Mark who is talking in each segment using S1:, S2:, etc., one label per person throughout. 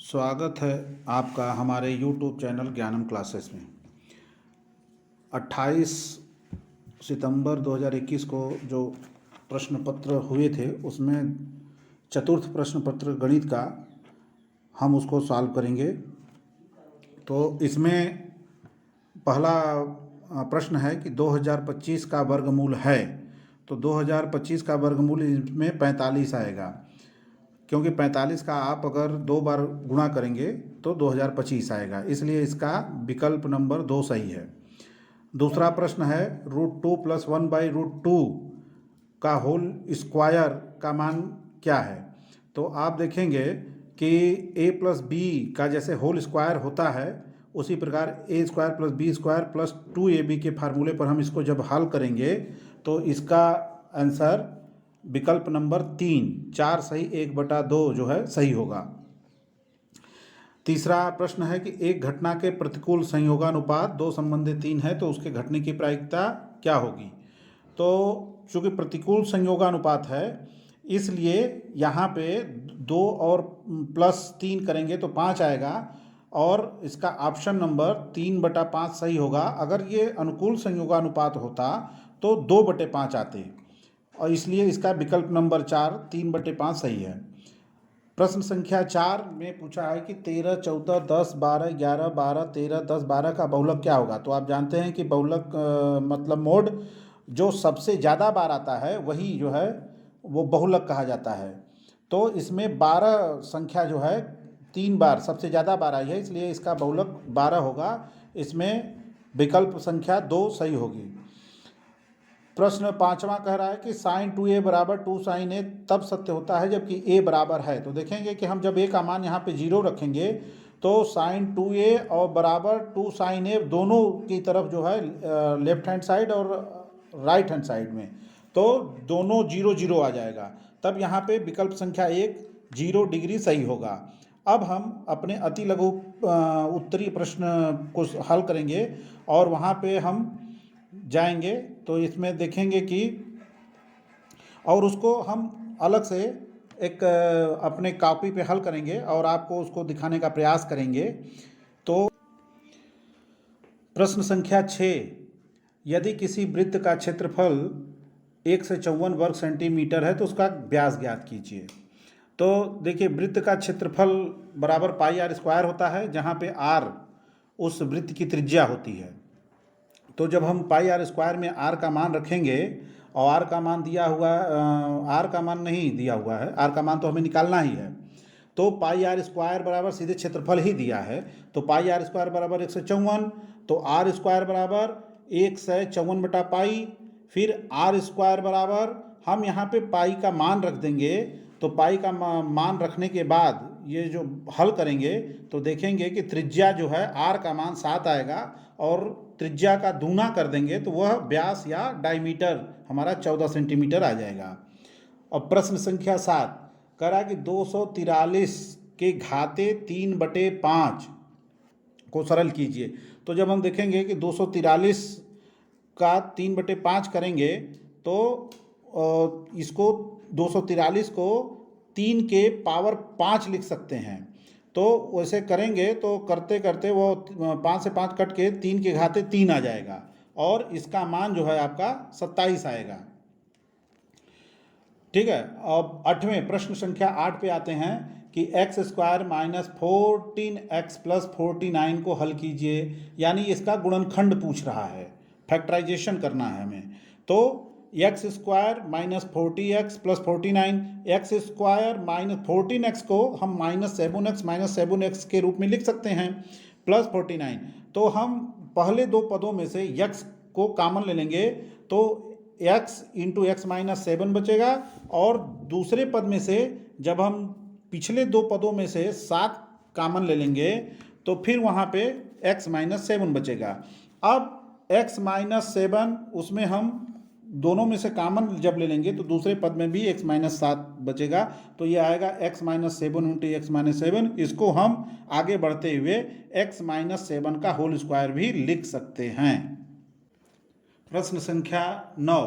S1: स्वागत है आपका हमारे YouTube चैनल ज्ञानम क्लासेस में। 28 सितंबर 2021 को जो प्रश्न पत्र हुए थे उसमें चतुर्थ प्रश्न पत्र गणित का हम उसको सॉल्व करेंगे। तो इसमें पहला प्रश्न है कि 2025 का वर्गमूल है, तो 2025 का वर्गमूल इसमें 45 आएगा, क्योंकि 45 का आप अगर 2 बार गुणा करेंगे तो 2025 आएगा, इसलिए इसका विकल्प नंबर 2 सही है। दूसरा प्रश्न है √2 + 1/√2 का होल स्क्वायर का मान क्या है। तो आप देखेंगे कि a + b का जैसे होल स्क्वायर होता है उसी प्रकार a² + b² + 2ab के फार्मूले पर हम इसको जब हल करेंगे तो इसका आंसर विकल्प नंबर 3 4 सही 1/2 जो है सही होगा। तीसरा प्रश्न है कि एक घटना के प्रतिकूल संयोगानुपात 2 संबंधित 3 है तो उसके घटने की प्रायिकता क्या होगी। तो चूँकि प्रतिकूल संयोगानुपात है इसलिए यहाँ पे 2 और +3 करेंगे तो 5 आएगा और इसका ऑप्शन नंबर 3/5 सही होगा। अगर ये अनुकूल संयोगानुपात होता तो 2/5 आते और इसलिए इसका विकल्प नंबर 4 3/5 सही है। प्रश्न संख्या 4 में पूछा है कि 13, 14, 10, 12, 11, 12, 13, 10, 12 का बहुलक क्या होगा। तो आप जानते हैं कि बहुलक मतलब मोड जो सबसे ज़्यादा बार आता है वही जो है वो बहुलक कहा जाता है। तो इसमें 12 संख्या जो है 3 बार सबसे ज़्यादा बार आई है, इसलिए इसका बहुलक 12 होगा। इसमें विकल्प संख्या 2 सही होगी। प्रश्न 5वां कह रहा है कि sin 2a = 2 sin a तब सत्य होता है जबकि a बराबर है। तो देखेंगे कि हम जब a का मान यहाँ पे 0 रखेंगे तो sin 2a और बराबर 2 sin a दोनों की तरफ जो है लेफ्ट हैंड साइड और राइट हैंड साइड में तो दोनों 0 0 आ जाएगा, तब यहाँ पे विकल्प संख्या 1 0 डिग्री सही होगा। अब हम अपने अति लघु उत्तरीय प्रश्न को हल करेंगे और वहाँ पे हम जाएंगे तो इसमें देखेंगे कि और उसको हम अलग से एक अपने कॉपी पे हल करेंगे और आपको उसको दिखाने का प्रयास करेंगे। तो प्रश्न संख्या 6, यदि किसी वृत्त का क्षेत्रफल 1 से 54 वर्ग सेंटीमीटर है तो उसका व्यास ज्ञात कीजिए। तो देखिए वृत्त का क्षेत्रफल बराबर πr² होता है, जहाँ पे r उस वृत्त की त्रिज्या होती है। तो जब हम πr² में r का मान रखेंगे और r का मान दिया हुआ r का मान नहीं दिया हुआ है, r का मान तो हमें निकालना ही है, तो πr² बराबर सीधे क्षेत्रफल ही दिया है। तो πr² बराबर 154, तो r² बराबर 154/π, फिर r² बराबर हम यहाँ पे पाई का मान रख देंगे। तो पाई का मान रखने के बाद ये जो हल करेंगे तो देखेंगे कि त्रिज्या जो है r का मान 7 आएगा और त्रिज्या का दूना कर देंगे तो वह व्यास या डायमीटर हमारा 14 सेंटीमीटर आ जाएगा। और प्रश्न संख्या 7 कह रहा है कि 243 के घाते 3/5 को सरल कीजिए। तो जब हम देखेंगे कि 243 का 3/5 करेंगे तो इसको 243 को 3 के पावर 5 लिख सकते हैं। तो वैसे करेंगे तो करते करते वो 5 से 5 कट के 3 के घाते 3 आ जाएगा और इसका मान जो है आपका 27 आएगा। ठीक है। अब 8वें प्रश्न संख्या 8 पे आते हैं कि x² - 14x + 49 को हल कीजिए, यानी इसका गुणनखंड पूछ रहा है, फैक्टराइजेशन करना है हमें। तो x² - 40x + 49, x² - 14x को हम -7x के रूप में लिख सकते हैं प्लस 49। तो हम पहले दो पदों में से x को कॉमन ले लेंगे तो x × x - 7 बचेगा और दूसरे पद में से जब हम पिछले दो पदों में से 7 कॉमन ले लेंगे तो फिर वहाँ पे x - 7 बचेगा। अब x - 7 उसमें हम दोनों में से कॉमन जब ले लेंगे तो दूसरे पद में भी x - 7 बचेगा, तो ये आएगा x - 7 × x - 7। इसको हम आगे बढ़ते हुए x - 7 का होल स्क्वायर भी लिख सकते हैं। प्रश्न संख्या 9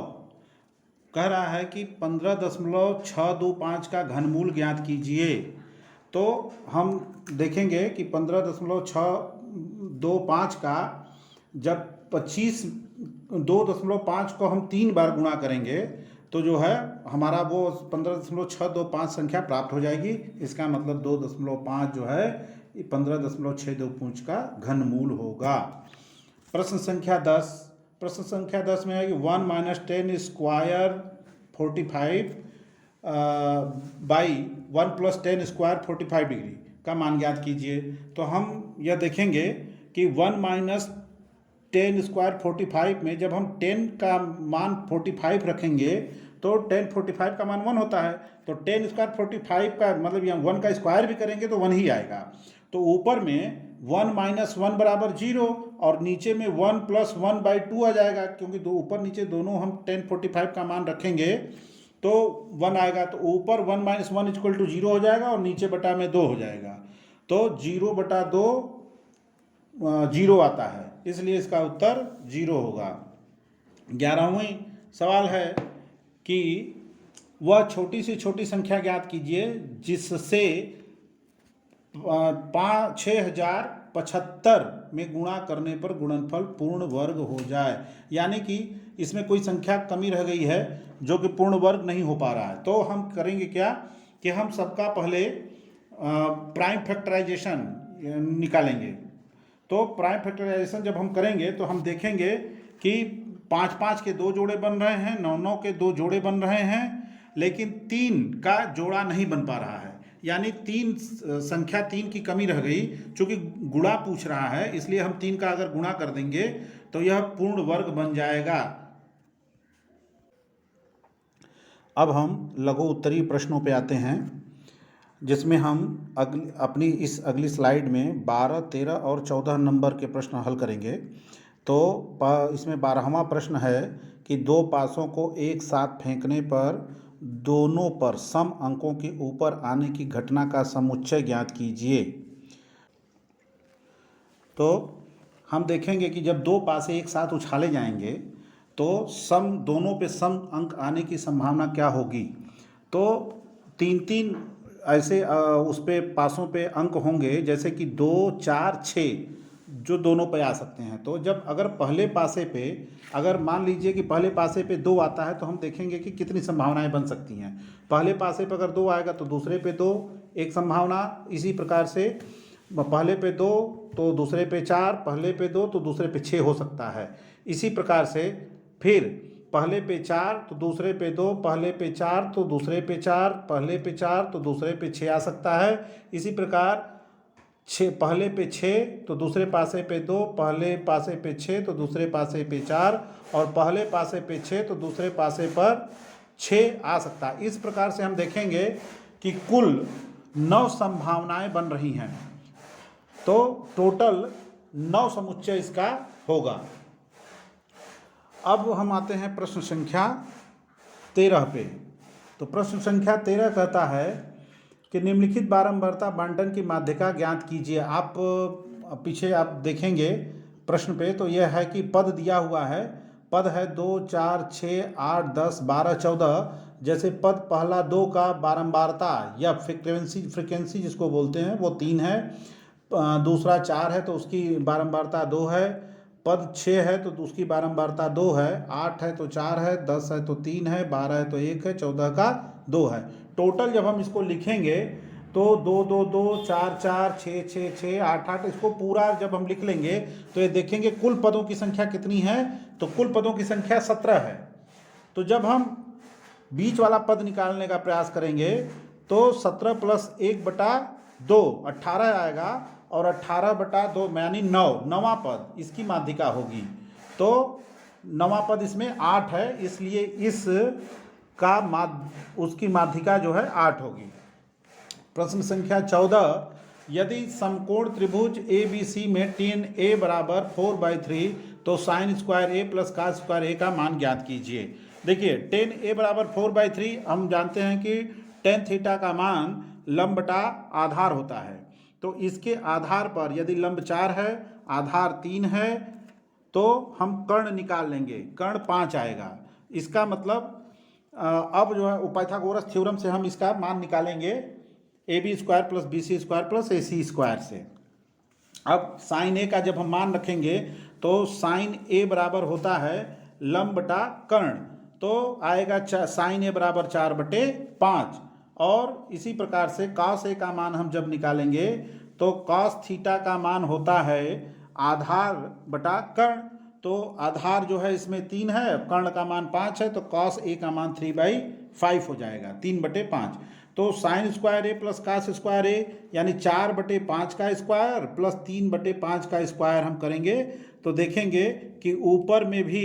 S1: कह रहा है कि 15.625 का घनमूल ज्ञात कीजिए। तो हम देखेंगे कि 15.625 का जब 2.5 को हम 3 बार गुणा करेंगे तो जो है हमारा वो 15.625 संख्या प्राप्त हो जाएगी। इसका मतलब 2.5 जो है 15.625 का घनमूल होगा। प्रश्न संख्या 10 में है कि 1 minus 10 square 45 by 1 plus 10 square 45 degree का मान ज्ञात कीजिए। तो हम यह देखेंगे कि 1 माइनस 10 स्क्वायर 45 में जब हम 10 का मान 45 रखेंगे तो 10 45 का मान 1 होता है। तो 10 स्क्वायर 45 का मतलब यहाँ 1 का स्क्वायर भी करेंगे तो 1 ही आएगा। तो ऊपर में 1 माइनस 1 बराबर 0 और नीचे में 1 प्लस 1 बाई 2 आ जाएगा, क्योंकि दो ऊपर नीचे दोनों हम 10 45 का मान रखेंगे तो 1 आएगा। तो ऊपर 1 माइनस 1 इक्वल टू 0 हो जाएगा और नीचे बटा में 2 हो जाएगा। तो 0 बटा 2 0 आता है, इसलिए इसका उत्तर 0 होगा। 11वां सवाल है कि वह छोटी से छोटी संख्या ज्ञात कीजिए जिससे 6075 में गुणा करने पर गुणनफल पूर्ण वर्ग हो जाए। यानी कि इसमें कोई संख्या कमी रह गई है जो कि पूर्ण वर्ग नहीं हो पा रहा है। तो हम करेंगे क्या कि हम सबका पहले प्राइम फैक्टराइजेशन निकालेंगे। तो प्राइम फैक्टराइजेशन जब हम करेंगे तो हम देखेंगे कि 5 के 2 जोड़े बन रहे हैं, 9 के 2 जोड़े बन रहे हैं, लेकिन 3 का जोड़ा नहीं बन पा रहा है। यानी संख्या 3 की कमी रह गई। चूंकि गुणा पूछ रहा है इसलिए हम 3 का अगर गुणा कर देंगे तो यह पूर्ण वर्ग बन जाएगा। अब हम लघु उत्तरीय प्रश्नों पे आते हैं, जिसमें हम अपनी इस अगली स्लाइड में 12, 13 और 14 नंबर के प्रश्न हल करेंगे। तो इसमें 12वां प्रश्न है कि 2 पासों को एक साथ फेंकने पर दोनों पर सम अंकों के ऊपर आने की घटना का समुच्चय ज्ञात कीजिए। तो हम देखेंगे कि जब 2 पासे एक साथ उछाले जाएंगे तो दोनों पे सम अंक आने की संभावना क्या होगी। तो 3 ऐसे उस पे पासों पे अंक होंगे, जैसे कि 2, 4, 6 जो दोनों पे आ सकते हैं। तो जब अगर पहले पासे पे अगर मान लीजिए कि पहले पासे पे 2 आता है तो हम देखेंगे कि कितनी संभावनाएं बन सकती हैं। पहले पासे पे अगर 2 आएगा तो दूसरे पे 2 एक संभावना, इसी प्रकार से पहले पे 2 तो दूसरे पे 4, पहले पे 2 तो दूसरे पे 6 हो सकता है। इसी प्रकार से फिर पहले पे 4 तो दूसरे पे 2, पहले पे 4 तो दूसरे पे 4, पहले पे 4 तो दूसरे पे 6 आ सकता है। इसी प्रकार पहले पे 6 तो दूसरे पासे पे 2, पहले पासे पे 6 तो दूसरे पासे पे 4 और पहले पासे पे 6 तो दूसरे पासे पर 6 आ सकता है। इस प्रकार से हम देखेंगे कि कुल 9 संभावनाएं बन रही हैं। तो टोटल 9 समुच्चय इसका होगा। अब हम आते हैं प्रश्न संख्या 13 पे। तो प्रश्न संख्या 13 कहता है कि निम्नलिखित बारंबारता बंटन की माध्यिका ज्ञात कीजिए। आप पीछे आप देखेंगे प्रश्न पे तो यह है कि पद दिया हुआ है। पद है 2, 4, 6, 8, 10, 12, 14। जैसे पद पहला 2 का बारंबारता या फ्रिक्वेंसी जिसको बोलते हैं वो 3 है। दूसरा 4 है तो उसकी बारंबारता 2 है। पद 6 है तो उसकी बारंबारता 2 है। 8 है तो 4 है, 10 है तो 3 है, 12 है तो 1 है, 14 का 2 है। टोटल जब हम इसको लिखेंगे तो 2, 2, 2, 4, 4, 6, 6, 6, 8, 8 इसको पूरा जब हम लिख लेंगे तो ये देखेंगे कुल पदों की संख्या कितनी है। तो कुल पदों की संख्या 17 है। तो जब हम बीच वाला पद निकालने का प्रयास करेंगे तो 17 प्लस 1 बटा 2 18 आएगा और 18 बटा 2 यानी 9, 9वां पद इसकी माध्यिका होगी। तो 9वां पद इसमें 8 है, इसलिए इस का उसकी माध्यिका जो है 8 होगी। प्रश्न संख्या 14, यदि समकोण त्रिभुज ABC में tan A बराबर 4/3 तो sine square A plus cos square A का मान ज्ञात कीजिए। देखिए tan A बराबर 4/3 हम जानते हैं कि tan थीटा का मान लंब बटा आधार होता है। तो इसके आधार पर यदि लंब 4 है, आधार 3 है, तो हम कर्ण निकाल लेंगे। कर्ण 5 आएगा। इसका मतलब अब जो है पाइथागोरस थ्योरम से हम इसका मान निकालेंगे AB² plus BC² plus AC² से। अब साइन ए का जब हम मान रखेंगे तो साइन ए बराबर होता है लंब बटा कर्ण, तो आएगा साइन ए बराबर 4/5। और इसी प्रकार से कॉस ए का मान हम जब निकालेंगे तो कॉस थीटा का मान होता है आधार बटा कर्ण, तो आधार जो है इसमें 3 है, कर्ण का मान 5 है, तो कॉस ए का मान 3/5 हो जाएगा, 3/5। तो sin² ए प्लस cos² ए यानी 4/5 का स्क्वायर प्लस 3/5 का स्क्वायर हम करेंगे तो देखेंगे कि ऊपर में भी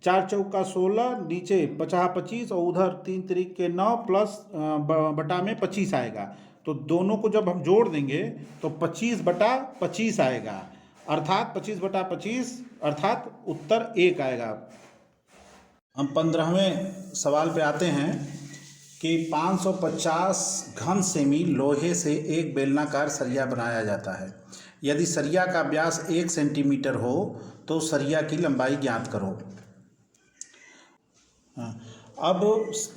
S1: 4 चौका 16, नीचे 50/25 और उधर 3 तिरिक 9 प्लस बटा में 25 आएगा। तो दोनों को जब हम जोड़ देंगे तो 25/25 आएगा, अर्थात 25/25 अर्थात उत्तर 1 आएगा। हम 15वें सवाल पे आते हैं कि 550 घन सेमी लोहे से एक बेलनाकार सरिया बनाया जाता है। यदि सरिया का व्यास 1 सेंटीमीटर हो तो सरिया की लंबाई ज्ञात करो। अब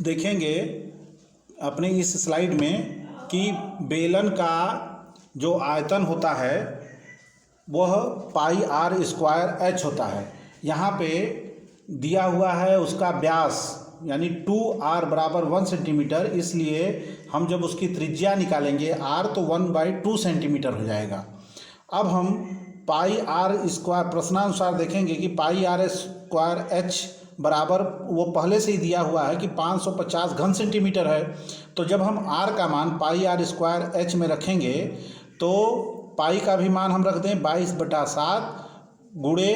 S1: देखेंगे अपने इस स्लाइड में कि बेलन का जो आयतन होता है वह πr² होता है। यहाँ पे दिया हुआ है उसका व्यास यानी 2r बराबर 1 सेंटीमीटर, इसलिए हम जब उसकी त्रिज्या निकालेंगे r तो 1/2 सेंटीमीटर हो जाएगा। अब हम πr² प्रश्नानुसार देखेंगे कि πr² बराबर वो पहले से ही दिया हुआ है कि 550 घन सेंटीमीटर है, तो जब हम r का मान πr² में रखेंगे तो पाई का भी मान हम रख दें 22/7 गुणे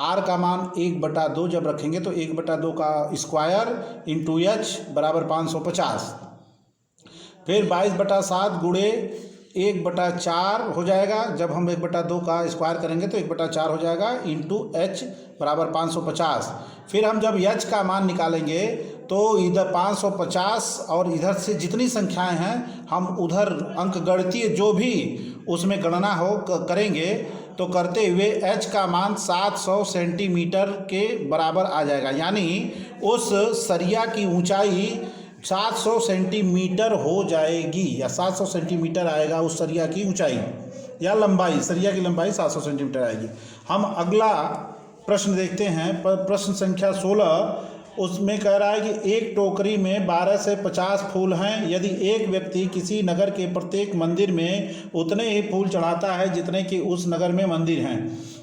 S1: r का मान 1/2 जब रखेंगे तो 1/2 का स्क्वायर इंटू h बराबर 550, फिर 22/7 गुणे 1/4 हो जाएगा। जब हम 1/2 का स्क्वायर करेंगे तो 1/4 हो जाएगा इंटू h बराबर 550। फिर हम जब h का मान निकालेंगे तो इधर 550 और इधर से जितनी संख्याएं हैं हम उधर अंकगणितीय जो भी उसमें गणना हो करेंगे तो करते हुए h का मान 700 सेंटीमीटर के बराबर आ जाएगा, यानी उस सरिया की ऊंचाई 700 सेंटीमीटर हो जाएगी या 700 सेंटीमीटर आएगा उस सरिया की ऊंचाई या लंबाई, सरिया की लंबाई 700 सेंटीमीटर आएगी। हम अगला प्रश्न देखते हैं, प्रश्न संख्या 16। उसमें कह रहा है कि एक टोकरी में 12 से 50 फूल हैं। यदि एक व्यक्ति किसी नगर के प्रत्येक मंदिर में उतने ही फूल चढ़ाता है जितने कि उस नगर में मंदिर हैं,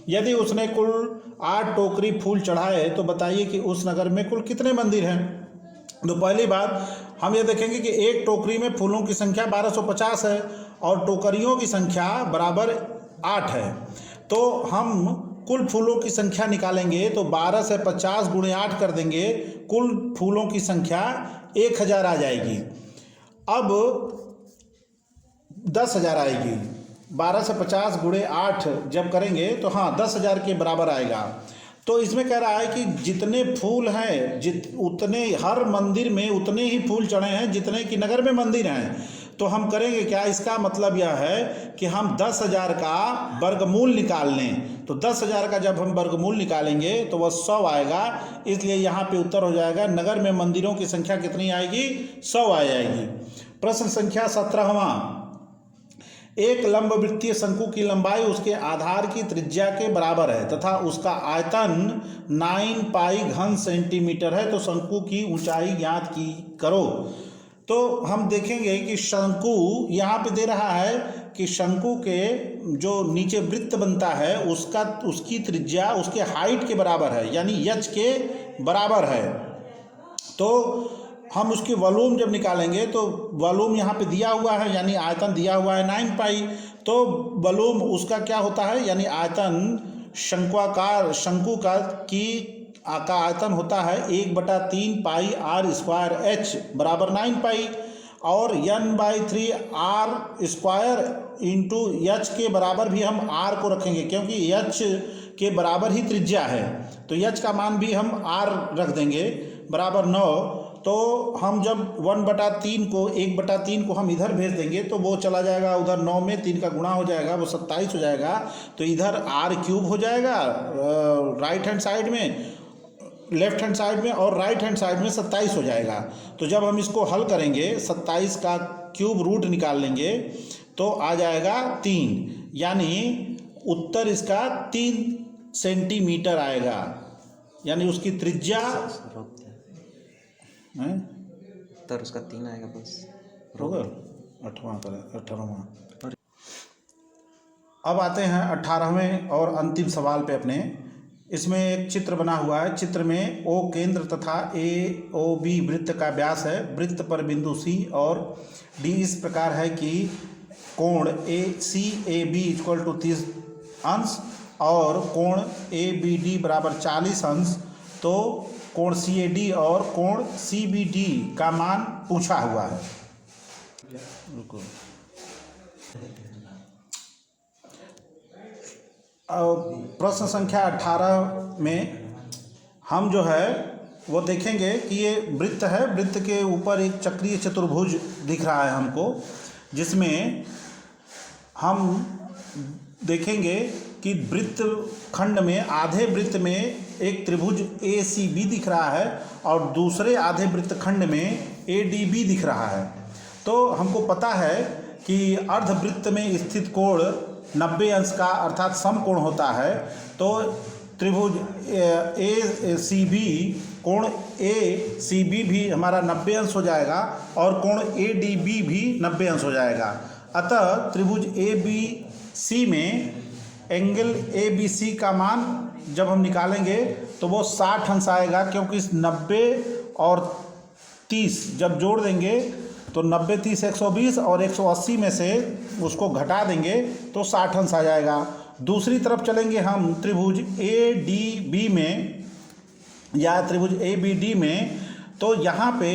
S1: यदि उसने कुल 8 टोकरी फूल चढ़ाए तो बताइए कि उस नगर में कुल कितने मंदिर हैं। तो पहली बात हम ये देखेंगे कि एक टोकरी में फूलों की संख्या 1250 है और टोकरियों की संख्या बराबर 8 है, तो हम कुल फूलों की संख्या निकालेंगे तो 12 से 50 गुणे 8 कर देंगे, कुल फूलों की संख्या 1000 आ जाएगी। अब 10,000 आएगी, 12 से 50 गुणे 8 जब करेंगे तो हाँ 10,000 के बराबर आएगा। तो इसमें कह रहा है कि जितने फूल हैं उतने हर मंदिर में उतने ही फूल चढ़े हैं जितने कि नगर में मंदिर हैं। तो हम करेंगे क्या, इसका मतलब यह है कि हम 10,000 का वर्गमूल निकाल लें। तो 10,000 का जब हम वर्गमूल निकालेंगे तो वह 100 आएगा, इसलिए यहाँ पे उत्तर हो जाएगा नगर में मंदिरों की संख्या कितनी आएगी, 100 आ जाएगी। प्रश्न संख्या 17वां। एक लंबवृत्तीय शंकु की लंबाई उसके आधार की त्रिज्या के बराबर है तथा उसका आयतन 9 पाई घन सेंटीमीटर है, तो शंकु की ऊंचाई ज्ञात की करो। तो हम देखेंगे कि शंकु यहाँ पे दे रहा है कि शंकु के जो नीचे वृत्त बनता है उसकी त्रिज्या उसके हाइट के बराबर है, यानी h के बराबर है। तो हम उसकी वॉल्यूम जब निकालेंगे तो वॉल्यूम यहाँ पे दिया हुआ है, यानी आयतन दिया हुआ है 9 पाई, तो वॉल्यूम उसका क्या होता है, यानी आयतन शंकु का आयतन होता है 1/3 पाई r² h बराबर 9 पाई और n/3 r² इंटू h के बराबर भी हम r को रखेंगे क्योंकि h के बराबर ही त्रिज्या है, तो h का मान भी हम r रख देंगे बराबर 9। तो हम जब 1/3 को हम इधर भेज देंगे तो वो चला जाएगा उधर, 9 में 3 का गुणा हो जाएगा, वो 27 हो जाएगा, तो इधर r³ हो जाएगा राइट हैंड साइड में लेफ्ट हैंड साइड में और राइट हैंड साइड में 27 हो जाएगा। तो जब हम इसको हल करेंगे 27 का क्यूब रूट निकाल लेंगे तो आ जाएगा 3, यानी उत्तर इसका 3 सेंटीमीटर आएगा, यानी उसकी त्रिज्या
S2: उत्तर उसका 3 आएगा बस।
S1: होगा 18वां। अब आते हैं 18वें और अंतिम सवाल पे अपने। इसमें एक चित्र बना हुआ है। चित्र में ओ केंद्र तथा ए ओ बी वृत्त का व्यास है। वृत्त पर बिंदु सी और डी इस प्रकार है कि कोण ए सी ए बी इक्वल टू 30 अंश और कोण ए बी डी बराबर 40 अंश। तो कोण सी ए डी और कोण सी बी डी का मान पूछा हुआ है। रुको, प्रश्न संख्या 18 में हम जो है वो देखेंगे कि ये वृत्त है। वृत्त के ऊपर एक चक्रीय चतुर्भुज दिख रहा है हमको, जिसमें हम देखेंगे कि वृत्त खंड में आधे वृत्त में एक त्रिभुज ए सी बी दिख रहा है और दूसरे आधे वृत्त खंड में ए डी बी दिख रहा है। तो हमको पता है कि अर्धवृत्त में स्थित कोण 90 अंश का अर्थात समकोण होता है। तो त्रिभुज ए सी बी, कोण ए सी बी भी हमारा 90 अंश हो जाएगा और कोण ए डी बी भी 90 अंश हो जाएगा। अतः त्रिभुज ए बी सी में एंगल ए बी सी का मान जब हम निकालेंगे तो वो 60 अंश आएगा, क्योंकि इस 90 और 30 जब जोड़ देंगे तो 90 30 120 और 180 में से उसको घटा देंगे तो 60 अंश आ जाएगा। दूसरी तरफ चलेंगे हम त्रिभुज ए डी बी में या त्रिभुज ए बी डी में, तो यहाँ पे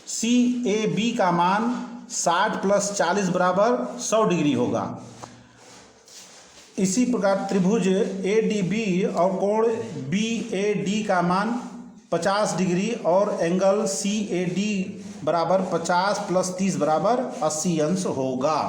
S1: सी ए बी का मान 60 + 40 बराबर 100 डिग्री होगा। इसी प्रकार त्रिभुज ए डी बी और कोण बी ए डी का मान 50 डिग्री और एंगल सी ए डी बराबर 50 + 30 बराबर 80 अंश होगा।